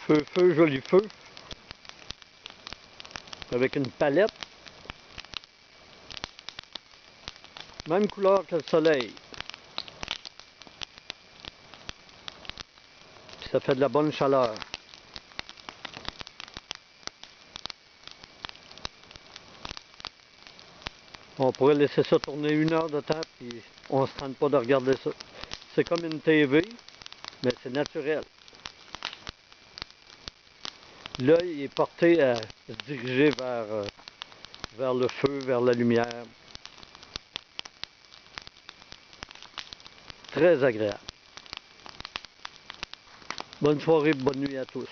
Feu, joli feu. Avec une palette. Même couleur que le soleil. Puis ça fait de la bonne chaleur. On pourrait laisser ça tourner 1 heure de temps, puis on se tente pas de regarder ça. C'est comme une TV, mais c'est naturel. L'œil est porté à se diriger vers le feu, vers la lumière. Très agréable. Bonne soirée, bonne nuit à tous.